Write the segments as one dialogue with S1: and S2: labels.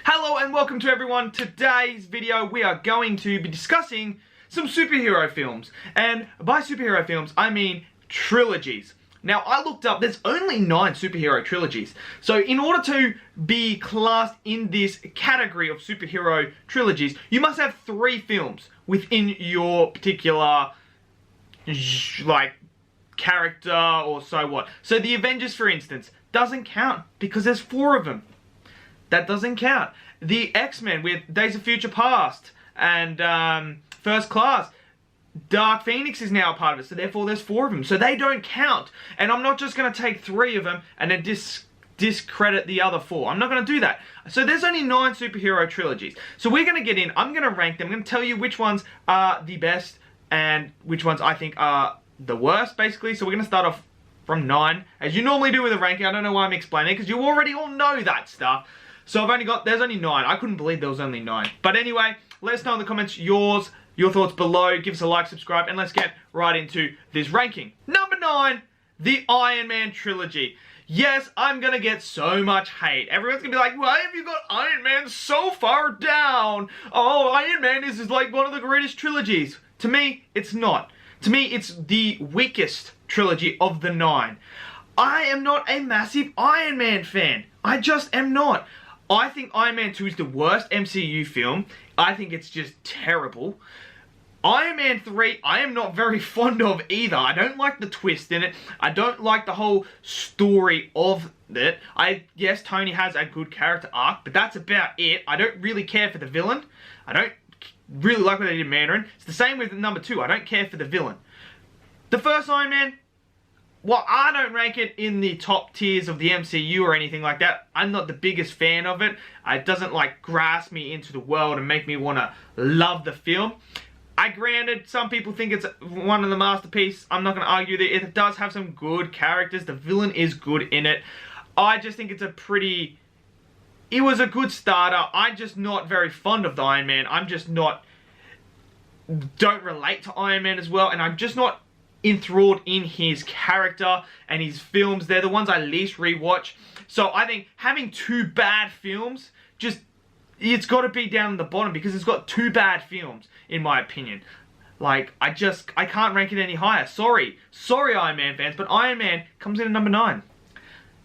S1: Hello and welcome to everyone. Today's video we are going to be discussing some superhero films. And by superhero films, I mean trilogies. Now, I looked up, there's only 9 superhero trilogies. So in order to be classed in this category of superhero trilogies, you must have 3 films within your particular, like, character or so what. So the Avengers, for instance, doesn't count because there's 4 of them. That doesn't count. The XMen with Days of Future Past and First Class, Dark Phoenix is now a part of it, so therefore there's 4 of them. So they don't count. And I'm not just going to take 3 of them and then discredit the other 4. I'm not going to do that. So there's only 9 superhero trilogies. So we're going to get in, I'm going to rank them, I'm going to tell you which ones are the best and which ones I think are the worst, basically. So we're going to start off from 9, as you normally do with a ranking. I don't know why I'm explaining it, because you already all know that stuff. So there's only 9. I couldn't believe there was only 9. But anyway, let us know in the comments your thoughts below. Give us a like, subscribe, and let's get right into this ranking. Number 9, the Iron Man Trilogy. Yes, I'm going to get so much hate. Everyone's going to be like, why have you got Iron Man so far down? Oh, Iron Man is like one of the greatest trilogies. To me, it's not. To me, it's the weakest trilogy of the 9. I am not a massive Iron Man fan. I just am not. I think Iron Man 2 is the worst MCU film. I think it's just terrible. Iron Man 3, I am not very fond of either. I don't like the twist in it. I don't like the whole story of it. Yes, Tony has a good character arc, but that's about it. I don't really care for the villain. I don't really like what they did in Mandarin. It's the same with number 2. I don't care for the villain. The first Iron Man, well, I don't rank it in the top tiers of the MCU or anything like that. I'm not the biggest fan of it. It doesn't, like, grasp me into the world and make me want to love the film. Granted, some people think it's one of the masterpieces. I'm not going to argue that it does have some good characters. The villain is good in it. I just think it's it was a good starter. I'm just not very fond of the Iron Man. I'm just not, don't relate to Iron Man as well. And I'm just not enthralled in his character and his films. They're the ones I least rewatch. So I think having 2 bad films, it's got to be down the bottom because it's got 2 bad films, in my opinion. Like, I can't rank it any higher. Sorry Iron Man fans, but Iron Man comes in at number 9.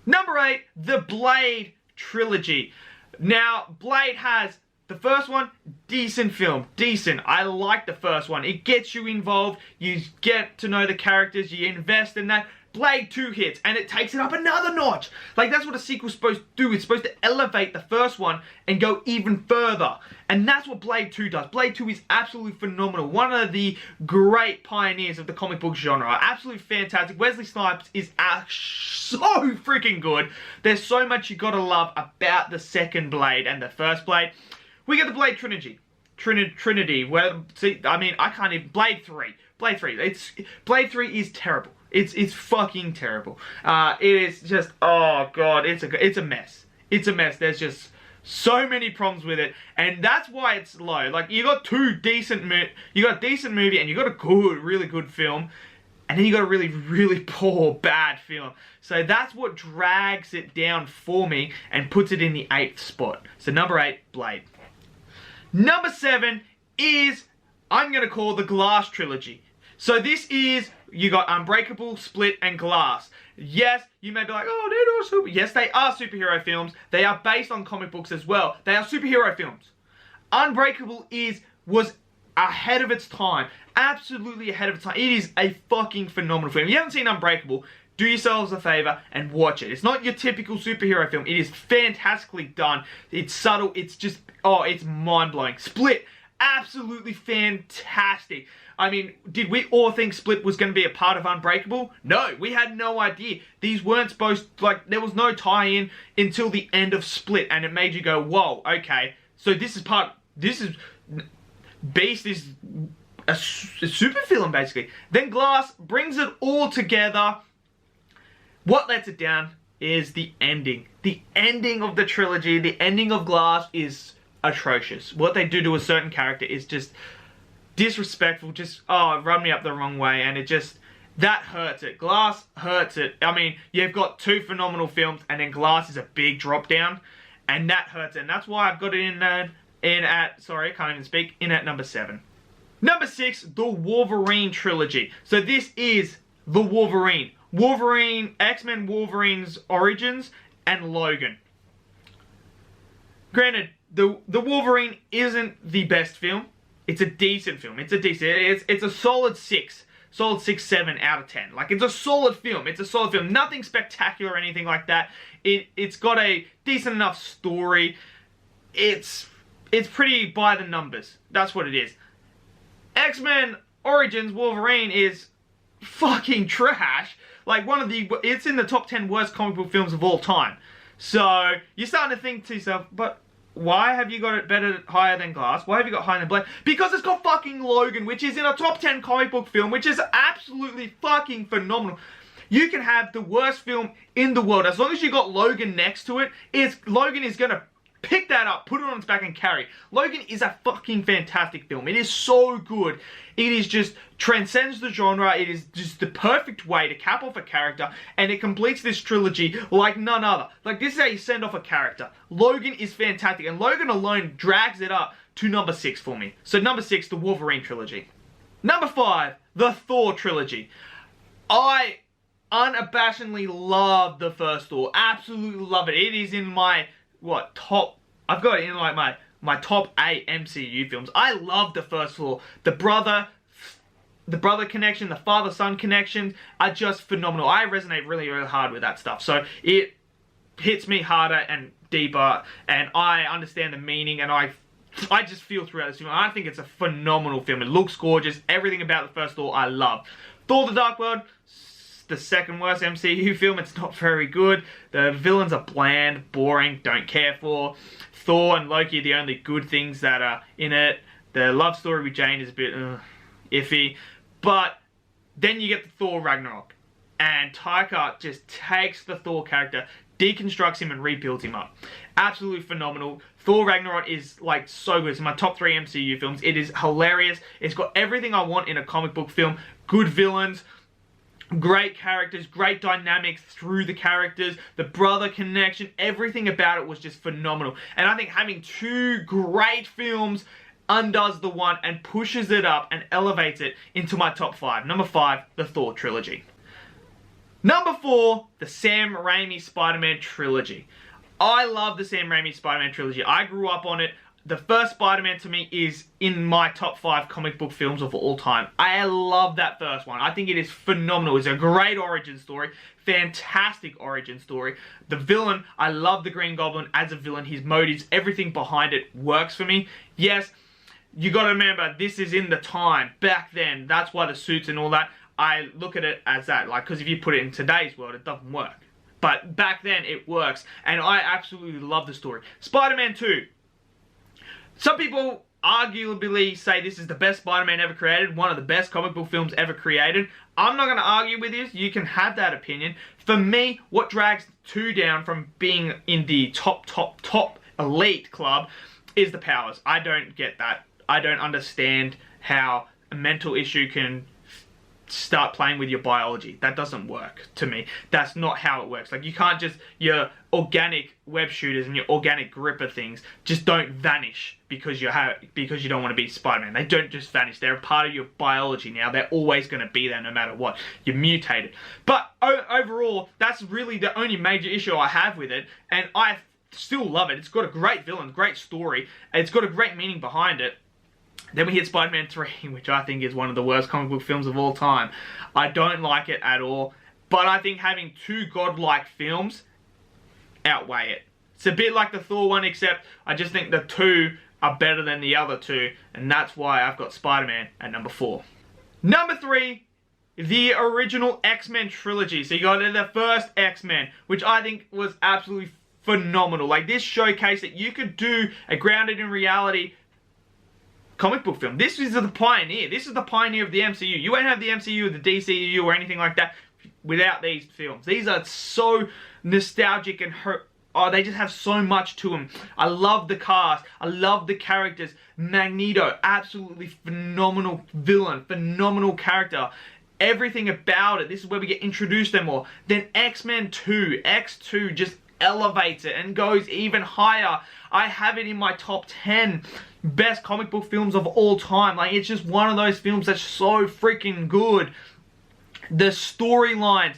S1: Number 8, the Blade Trilogy. Now, Blade has the first one, decent film. Decent. I like the first one. It gets you involved. You get to know the characters. You invest in that. Blade 2 hits, and it takes it up another notch. Like, that's what a sequel's supposed to do. It's supposed to elevate the first one and go even further. And that's what Blade 2 does. Blade 2 is absolutely phenomenal. One of the great pioneers of the comic book genre. Absolutely fantastic. Wesley Snipes is so freaking good. There's so much you gotta love about the second Blade and the first Blade. We get the Blade Trilogy. Trinity. Well, see, I mean, I can't even... Blade 3. Blade 3. Blade 3 is terrible. It's fucking terrible. It is just, oh god, it's a mess. It's a mess. There's just so many problems with it, and that's why it's low. Like, you got a decent movie, and you got a really good film, and then you got a really, really poor, bad film. So that's what drags it down for me and puts it in the 8th spot. So number 8, Blade. Number 7 is, I'm gonna call the Glass Trilogy. So this is, you got Unbreakable, Split, and Glass. Yes, you may be like, oh, they're not super. Yes, they are superhero films. They are based on comic books as well. They are superhero films. Unbreakable was ahead of its time. Absolutely ahead of its time. It is a fucking phenomenal film. If you haven't seen Unbreakable, do yourselves a favor and watch it. It's not your typical superhero film. It is fantastically done. It's subtle. It's just, oh, it's mind-blowing. Split, absolutely fantastic. I mean, did we all think Split was going to be a part of Unbreakable? No, we had no idea. These weren't supposed, like, there was no tie-in until the end of Split, and it made you go, whoa, okay, so Beast is a super film, basically. Then Glass brings it all together. What lets it down is the ending. The ending of the trilogy, the ending of Glass is atrocious. What they do to a certain character is just disrespectful, just, oh, it rubbed me up the wrong way, and it just, that hurts it. Glass hurts it. I mean, you've got 2 phenomenal films, and then Glass is a big drop down, and that hurts, and that's why I've got it in at, sorry, I can't even speak, in at number 7. Number 6, the Wolverine Trilogy. So this is the Wolverine. X-Men Wolverine's Origins, and Logan. Granted, the Wolverine isn't the best film. It's a decent film. It's a solid 6. Solid 6, 7 out of 10. Like, it's a solid film. It's a solid film. Nothing spectacular or anything like that. It's got a decent enough story. It's pretty by the numbers. That's what it is. X-Men Origins Wolverine is fucking trash. Like, it's in the top 10 worst comic book films of all time. So, you're starting to think to yourself, but why have you got it higher than Glass? Why have you got higher than Blade? Because it's got fucking Logan, which is in a top 10 comic book film, which is absolutely fucking phenomenal. You can have the worst film in the world. As long as you got Logan next to it, Logan is going to pick that up, put it on its back and carry. Logan is a fucking fantastic film. It is so good. It is just transcends the genre. It is just the perfect way to cap off a character, and it completes this trilogy like none other. Like, this is how you send off a character. Logan is fantastic, and Logan alone drags it up to number 6 for me. So number 6, the Wolverine Trilogy. Number 5, the Thor Trilogy. I unabashedly love the first Thor. Absolutely love it. It is in my top, I've got it in like my top 8 MCU films. I love the first Thor. The brother connection, the father-son connection are just phenomenal. I resonate really, really hard with that stuff. So it hits me harder and deeper, and I understand the meaning, and I just feel throughout this film. I think it's a phenomenal film. It looks gorgeous. Everything about the first Thor I love. Thor: The Dark World, the second worst MCU film. It's not very good. The villains are bland, boring, don't care for. Thor and Loki are the only good things that are in it. The love story with Jane is a bit iffy. But then you get the Thor Ragnarok, and Taika just takes the Thor character, deconstructs him, and rebuilds him up. Absolutely phenomenal. Thor Ragnarok is like so good. It's in my top 3 MCU films. It is hilarious. It's got everything I want in a comic book film. Good villains, great characters, great dynamics through the characters, the brother connection, everything about it was just phenomenal. And I think having 2 great films undoes the one and pushes it up and elevates it into my top 5. Number 5, the Thor Trilogy. Number 4, the Sam Raimi Spider-Man Trilogy. I love the Sam Raimi Spider-Man Trilogy. I grew up on it. The first Spider-Man to me is in my top 5 comic book films of all time. I love that first one. I think it is phenomenal. It's a great origin story. Fantastic origin story. The villain, I love the Green Goblin as a villain. His motives, everything behind it works for me. Yes, you gotta remember, this is in the time. Back then, that's why the suits and all that, I look at it as that. Like, because if you put it in today's world, it doesn't work. But back then, it works. And I absolutely love the story. Spider-Man 2. Some people arguably say this is the best Spider-Man ever created, one of the best comic book films ever created. I'm not going to argue with this. You can have that opinion. For me, what drags 2 down from being in the top elite club is the powers. I don't get that. I don't understand how a mental issue can start playing with your biology. That doesn't work to me. That's not how it works. Like, you can't just, your organic web shooters and your organic gripper things just don't vanish because you don't want to be Spider-Man. They don't just vanish. They're a part of your biology now. They're always going to be there no matter what. You're mutated. But overall, that's really the only major issue I have with it, and I still love it. It's got a great villain, great story, and it's got a great meaning behind it. Then we hit Spider-Man 3, which I think is one of the worst comic book films of all time. I don't like it at all, but I think having 2 godlike films outweigh it. It's a bit like the Thor one, except I just think the 2 are better than the other 2, and that's why I've got Spider-Man at number 4. Number 3, the original X-Men Trilogy. So you got the first X-Men, which I think was absolutely phenomenal. Like, this showcased that you could do a grounded in reality comic book film. This is the pioneer. This is the pioneer of the MCU. You won't have the MCU or the DCU or anything like that without these films. These are so nostalgic and they just have so much to them. I love the cast. I love the characters. Magneto, absolutely phenomenal villain, phenomenal character. Everything about it. This is where we get introduced to them all. Then X-Men 2. X2 just elevates it and goes even higher. I have it in my top 10 best comic book films of all time. Like, it's just one of those films that's so freaking good. The storylines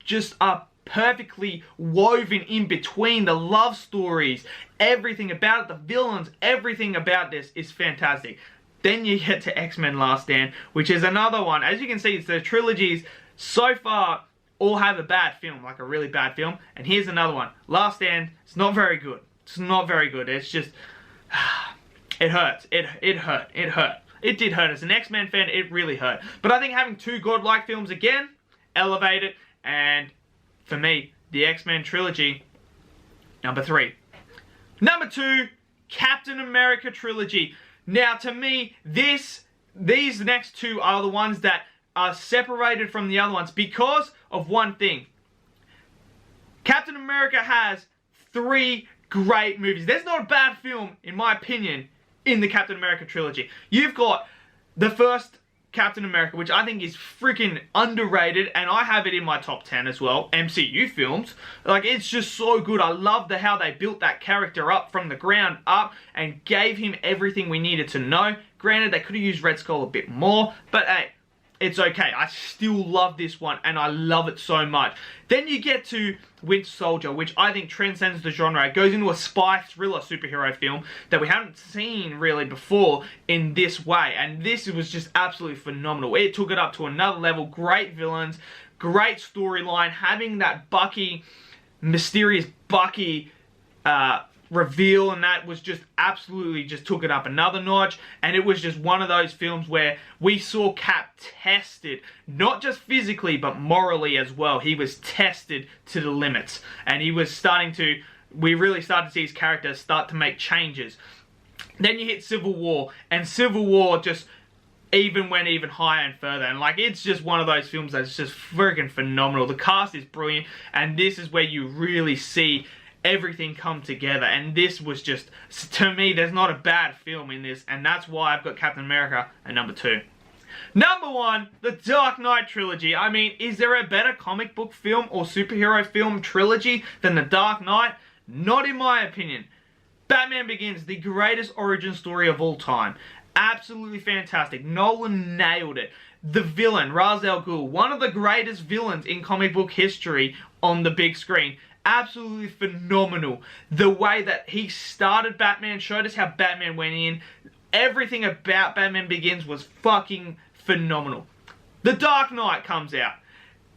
S1: just are perfectly woven in between. The love stories, everything about it, the villains, everything about this is fantastic. Then you get to X-Men Last Stand, which is another one. As you can see, it's the trilogies so far all have a bad film, like a really bad film. And here's another one. Last Stand, it's not very good. It's not very good. It's just, it hurts. It hurt. It hurt. It did hurt. As an X-Men fan, it really hurt. But I think having two godlike films again, elevate it. And for me, the X-Men Trilogy, number 3. Number 2, Captain America Trilogy. Now, to me, these next two are the ones that are separated from the other ones because of one thing. Captain America has 3 great movies. There's not a bad film, in my opinion, in the Captain America Trilogy. You've got the first Captain America, which I think is freaking underrated, and I have it in my top 10 as well, MCU films. Like, it's just so good. I love how they built that character up from the ground up and gave him everything we needed to know. Granted, they could have used Red Skull a bit more, but hey, it's okay. I still love this one, and I love it so much. Then you get to Winter Soldier, which I think transcends the genre. It goes into a spy thriller superhero film that we haven't seen really before in this way, and this was just absolutely phenomenal. It took it up to another level. Great villains, great storyline, having that Bucky, mysterious Bucky reveal, and that was just absolutely just took it up another notch. And it was just one of those films where we saw Cap tested, not just physically but morally as well. He was tested to the limits, and he was we really started to see his character start to make changes. Then you hit Civil War, and Civil War just went even higher and further. And like, it's just one of those films that's just freaking phenomenal. The cast is brilliant, and this is where you really see everything come together. And this was just, to me, there's not a bad film in this, and that's why I've got Captain America at number 2. Number 1, the Dark Knight Trilogy. I mean, is there a better comic book film or superhero film trilogy than the Dark Knight? Not in my opinion. Batman Begins, the greatest origin story of all time. Absolutely fantastic. Nolan nailed it. The villain, Ra's al Ghul, one of the greatest villains in comic book history on the big screen. Absolutely phenomenal. The way that he started Batman, showed us how Batman went in. Everything about Batman Begins was fucking phenomenal. The Dark Knight comes out,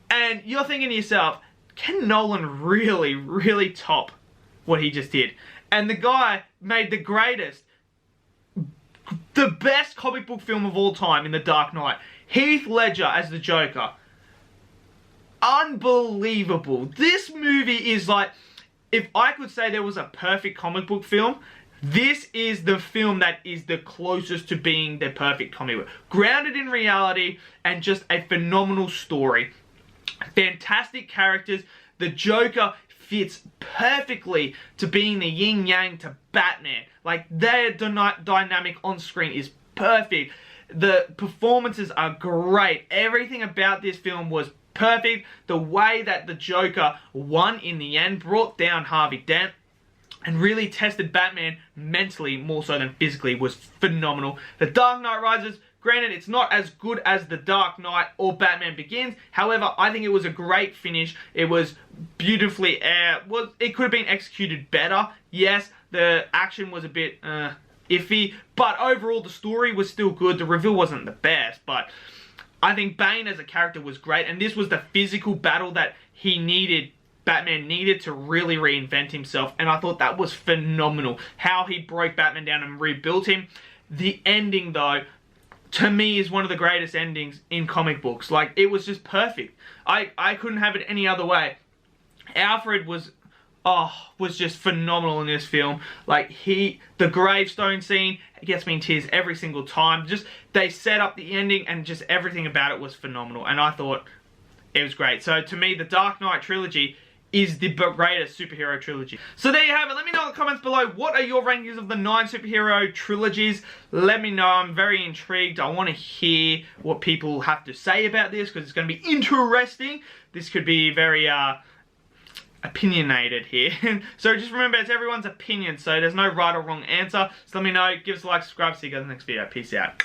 S1: and you're thinking to yourself, can Nolan really, really top what he just did? And the guy made the best comic book film of all time in The Dark Knight. Heath Ledger as the Joker. Unbelievable. This movie is like, if I could say there was a perfect comic book film, this is the film that is the closest to being the perfect comic book. Grounded in reality and just a phenomenal story. Fantastic characters. The Joker fits perfectly to being the yin-yang to Batman. Like, their dynamic on screen is perfect. The performances are great. Everything about this film was perfect. The way that the Joker won in the end, brought down Harvey Dent, and really tested Batman mentally more so than physically, was phenomenal. The Dark Knight Rises, granted, it's not as good as The Dark Knight or Batman Begins. However, I think it was a great finish. It was beautifully, it could have been executed better. Yes, the action was a bit iffy, but overall the story was still good. The reveal wasn't the best, but I think Bane as a character was great, and this was the physical battle that Batman needed to really reinvent himself, and I thought that was phenomenal. How he broke Batman down and rebuilt him. The ending, though, to me, is one of the greatest endings in comic books. Like, it was just perfect. I couldn't have it any other way. Alfred was just phenomenal in this film. Like, the gravestone scene gets me in tears every single time. Just, they set up the ending, and just everything about it was phenomenal, and I thought it was great. So to me, the Dark Knight Trilogy is the greatest superhero trilogy. So there you have it. Let me know in the comments below, what are your rankings of the 9 superhero trilogies? Let me know. I'm very intrigued. I want to hear what people have to say about this, because it's going to be interesting. This could be very opinionated here. So just remember, it's everyone's opinion, so there's no right or wrong answer. So let me know, give us a like, subscribe, see you guys in the next video. Peace out.